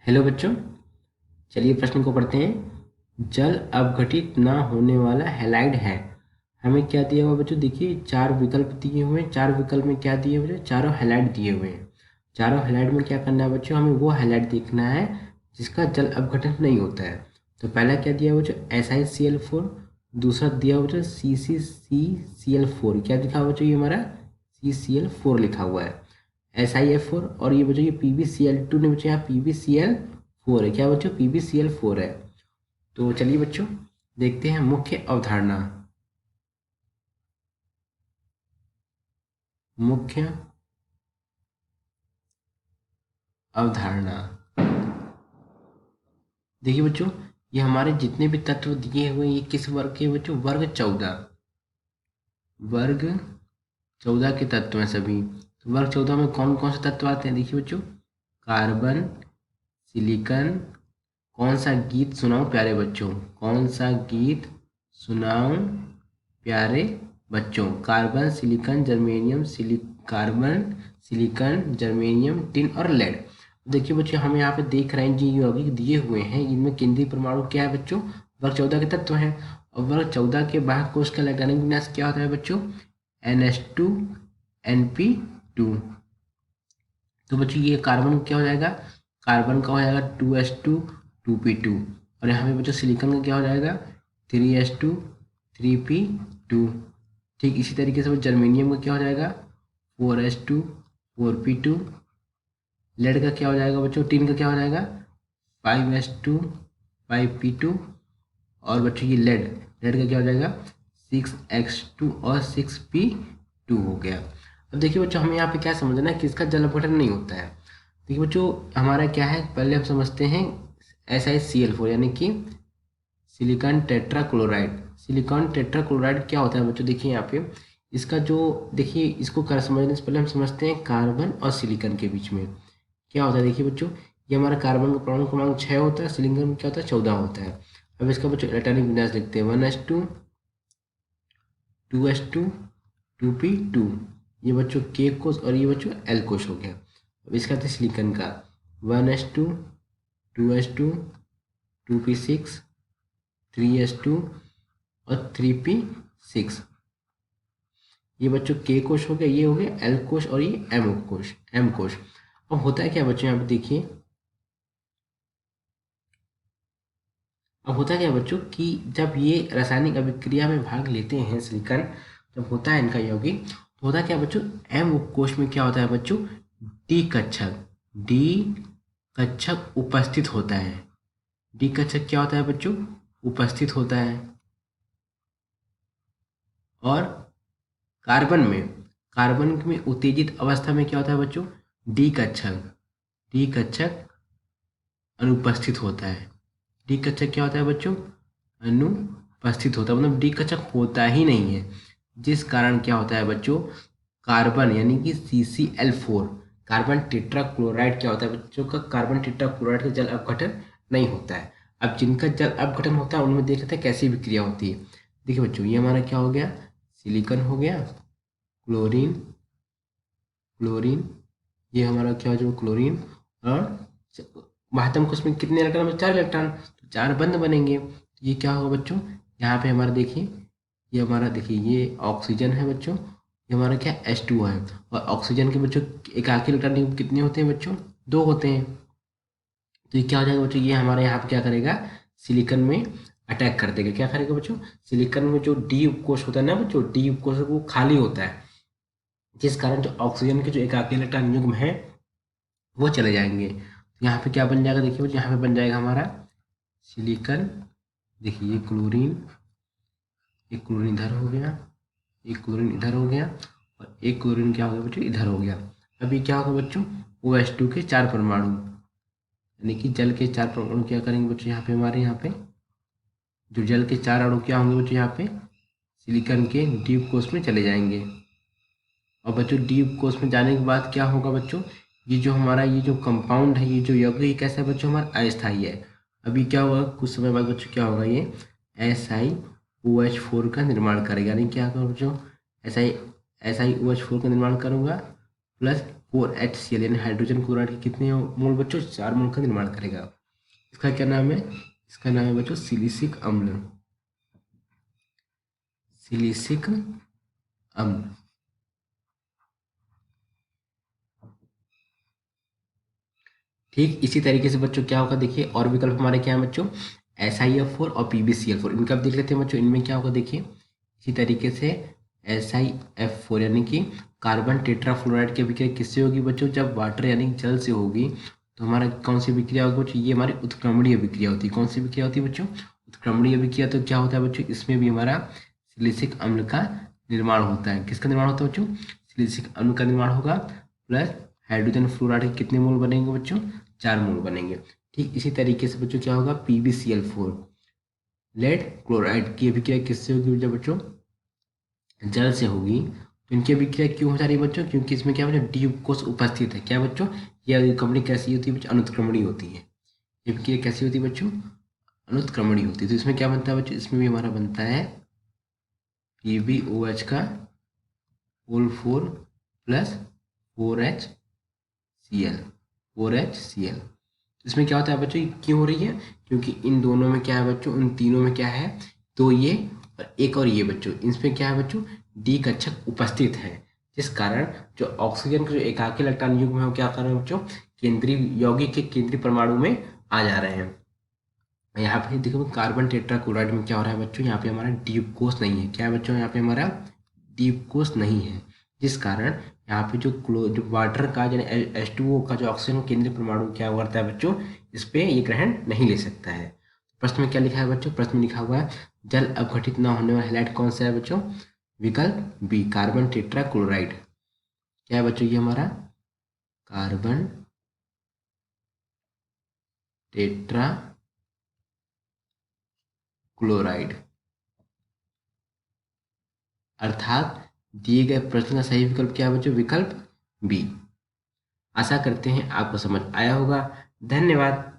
Hello बच्चों, चलिए प्रश्न को पढ़ते हैं। जल अपघटित ना होने वाला हैलाइड है। हमें क्या दिया हुआ बच्चों? देखिए, चार विकल्प दिए हुए हैं। चार विकल्प में क्या दिए हुए हैं? चारों हैलाइड दिए हुए हैं। चारों हैलाइड में क्या करना है बच्चों? हमें वो हैलाइड देखना है जिसका जल अपघटन नहीं होता है। तो पहला क्या दिया हुआ बच्चों? SiCl4। दूसरा दिया हुआ बच्चों CCCCl4। क्या लिखा हुआ बच्चों? ये हमारा CCl4 लिखा हुआ है। SiF4। और ये बच्चों ये PbCl2 ने बच्चों यहाँ PbCl4 है। क्या बच्चों? PbCl4 है। तो चलिए बच्चों देखते हैं मुख्य अवधारणा। मुख्य अवधारणा। देखिए बच्चों, ये हमारे जितने भी तत्व दिए हुए हैं ये किस वर्ग के बच्चों? वर्ग 14। वर्ग 14 के तत्व हैं सभी। तो वर्ग 14 में कौन कौन से तत्व आते हैं? देखिए बच्चों, कार्बन, सिलिकॉन। कौन सा गीत सुनाऊं प्यारे बच्चों? कौन सा गीत सुनाऊं प्यारे बच्चों? Carbon, silicon, germanium, carbon, silicon, germanium, tin और लेड। देखिए बच्चों, हम यहाँ पे देख रहे हैं जी यौगिक दिए हुए हैं। इनमें केंद्रीय परमाणु क्या है बच्चों? वर्ग 14 के तत्व हैं। और वर्ग 14 के बाह्य कोश का इलेक्ट्रॉनिक विन्यास क्या होता है बच्चों? NH2 NP2। तो बच्चों ये कार्बन क्या हो जाएगा? कार्बन का हो जाएगा 2s2 2p2। और यहाँ पे बच्चों सिलिकॉन का क्या हो जाएगा? 3s2 3p2। ठीक इसी तरीके से जर्मेनियम का क्या हो जाएगा? 4s2 4p2। लेड का क्या हो जाएगा बच्चों? टिन का क्या हो जाएगा? 5s2 5p2। और बच्चों ये लेड लेड का क्या हो जाएगा? 6x2 और 6p2 हो गया। अब देखिए बच्चों, हमें यहाँ पे क्या समझना है कि इसका जल अपघटन नहीं होता है। देखिए बच्चों, हमारा क्या है, पहले हम समझते हैं SiCl4 यानी कि सिलिकॉन टेट्राक्लोराइड। सिलिकॉन टेट्राक्लोराइड क्या होता है बच्चों? देखिए यहाँ पे इसका जो, देखिए इसको कर समझने से पहले हम समझते हैं कार्बन और सिलिकॉन के बीच में क्या होता है। देखिए बच्चों, ये हमारा कार्बन का परमाणु क्रमांक 6 होता है, सिलिकॉन में क्या होता है? 14 होता है। अब इसका बच्चों इलेक्ट्रॉनिक विन्यास लिखते हैं 1s2 2s2 2p2। ये बच्चों के कोश और ये बच्चों एल कोश हो गया। अब इसका था सिलिकॉन का 1s2 2s2 2p6 3s2 और 3p6। ये बच्चों के कोश हो गया, ये हो गया एल कोश और ये एम कोश। अब होता है क्या बच्चों? यहाँ पे देखिए, अब होता क्या है बच्चों कि जब ये रासायनिक अभिक्रिया में भाग लेते हैं सिलिकॉन, जब होता है इनका यौगिक, तो होता क्या बच्चों? एम उपकोष में क्या होता है बच्चों? डी कक्षक। डी कक्षक उपस्थित होता है। डी कक्षक क्या होता है बच्चों? उपस्थित होता है। और कार्बन में उत्तेजित अवस्था में क्या होता है बच्चों? डी कक्षक। डी कक्षक अनुपस्थित होता है। डी कक्षक क्या होता है बच्चों? अनुपस्थित होता है, मतलब डी कक्षक होता ही नहीं है। जिस कारण क्या होता है बच्चों? कार्बन यानी कि CCl4 कार्बन टेट्राक्लोराइड क्या होता है बच्चों का? कार्बन टेट्राक्लोराइड का जल अपघटन नहीं होता है। अब जिनका जल अपघटन होता है उनमें देख लेते हैं कैसी विक्रिया होती है। देखिए बच्चों, ये हमारा क्या हो गया? सिलिकॉन हो गया, क्लोरीन, क्लोरीन। ये हमारा क्या हो? जो क्लोरीन। और महत्तम कोश में कितने इलेक्ट्रॉन? 4 इलेक्ट्रॉन, तो 4 बंद बनेंगे। तो ये क्या होगा बच्चों? यहाँ पे हमारा देखिए, ये हमारा देखिए ये ऑक्सीजन है बच्चों। ये हमारा क्या? H2 है। और ऑक्सीजन के बच्चों एकाकी इलेक्ट्रॉन कितने होते हैं बच्चों? 2 होते हैं। तो ये क्या हो जाएगा बच्चों? ये हमारे यहाँ पे क्या करेगा? सिलिकॉन में अटैक कर देगा। क्या करेगा बच्चों? सिलिकॉन में जो डी उपकोष होता है ना बच्चों, डी उपकोष वो खाली होता है, जिस कारण जो ऑक्सीजन के जो एकाकी इलेक्ट्रॉन युग्म है वो चले जाएंगे। तो यहाँ पे क्या बन जाएगा? देखिए बच्चों, यहाँ पे बन जाएगा हमारा सिलिकॉन। देखिए ये क्लोरीन, एक क्लोरीन इधर हो गया, एक क्लोरीन इधर हो गया, और एक क्लोरीन क्या हो गया बच्चों? इधर हो गया। अभी क्या होगा बच्चों? OH2 के 4 परमाणु, यानी कि जल के 4 परमाणु क्या करेंगे बच्चों? यहाँ पे हमारे यहाँ पे जो जल के 4 अणु क्या होंगे बच्चों? यहाँ पे सिलिकॉन के डीप कोष में चले जाएंगे। और बच्चों डीप कोष में जाने के बाद क्या होगा बच्चों? ये जो हमारा ये जो कंपाउंड है, ये जो यौगिक कैसा है बच्चों? हमारा अस्थायी है। अभी क्या होगा? कुछ समय बाद बच्चों क्या होगा? ये SiOH4 का निर्माण करेगा। यानी क्या होगा बच्चों? SiOH4 का निर्माण करूँगा, प्लस 4HCl यानी हाइड्रोजन क्लोराइड के कितने मोल बच्चों? 4 मोल का निर्माण करेगा। इसका क्या नाम है? इसका नाम है बच्चों सिलिसिक अम्ल। सिलिसिक अम्ल। ठीक इसी तरीके से बच्चों क्या होगा देखिए, और विकल्प हमारे क्या है बच्चों? SiF4 और PbCl4। इनका आप देख लेते हैं बच्चों, इनमें क्या होगा देखिए, इसी तरीके से SiF4 यानी कि कार्बन टेट्राफ्लोराइड की अभिक्रिया किससे होगी बच्चों? जब वाटर यानी जल से होगी तो हमारा कौन सी अभिक्रिया होगी बच्चों? ये हमारी उत्क्रमणीय अभिक्रिया होती है। कौन सी अभिक्रिया होती है बच्चों? उत्क्रमणीय अभिक्रिया। तो क्या होता है बच्चों? इसमें भी हमारा सिलिसिक अम्ल का निर्माण होता है। किसका निर्माण होता है बच्चों? सिलिसिक अम्ल का निर्माण होगा। प्लस हाइड्रोजन फ्लोराइड के कितने मोल बनेंगे बच्चों? 4 मोल बनेंगे। ठीक इसी तरीके से बच्चों क्या होगा? PbCl4 लेड क्लोराइड की अभिक्रिया किससे होगी जब बच्चों? जल से होगी। तो इनकी अभिक्रिया क्यों हो जा रही है बच्चों? क्योंकि इसमें क्या बच्चों? डी कोष उपस्थित है। क्या बच्चों? यह कंपनी कैसी होती है बच्चों? अनुत्क्रमणीय होती है। ये अभिक्रिया कैसी होती है बच्चों? अनुत्क्रमणीय होती है। तो इसमें क्या बनता है बच्चों? इसमें भी हमारा बनता है PbOH का होल 4 प्लस 4HCl। इसमें क्या होता है बच्चों? ये क्यों हो रही है? क्योंकि इन दोनों में क्या है बच्चों? उन तीनों में क्या है? तो ये और एक और ये बच्चों, इसमें क्या है बच्चों? डी कक्षक उपस्थित है, जिस कारण जो ऑक्सीजन के जो एकाकी इलेक्ट्रॉन युग्म है वो क्या कर रहे हैं बच्चों? केंद्रीय यौगिक के केंद्रीय परमाणु में आ जा रहे हैं। यहाँ पे देखो कार्बन टेट्राक्लोराइड में क्या हो रहा है बच्चों? यहाँ पे हमारा डीप कोष नहीं है। क्या है बच्चों? यहाँ पे हमारा डीप कोष नहीं है, जिस कारण यहाँ पे जो वाटर का यानी H2O का जो ऑक्सीजन केंद्रीय परमाणु क्या करता है बच्चों? इस पे ये ग्रहण नहीं ले सकता है। प्रश्न में क्या लिखा है बच्चों? प्रश्न में लिखा हुआ है जल अपघटित न होने वाला हैलाइड कौन सा है बच्चों? विकल्प बी कार्बन टेट्राक्लोराइड। क्या है बच्चों? ये हमारा कार्बन टेट्रा क्लोराइड। अर्थात दिए गए प्रश्न का सही विकल्प क्या है बच्चों? विकल्प बी। आशा करते हैं आपको समझ आया होगा। धन्यवाद।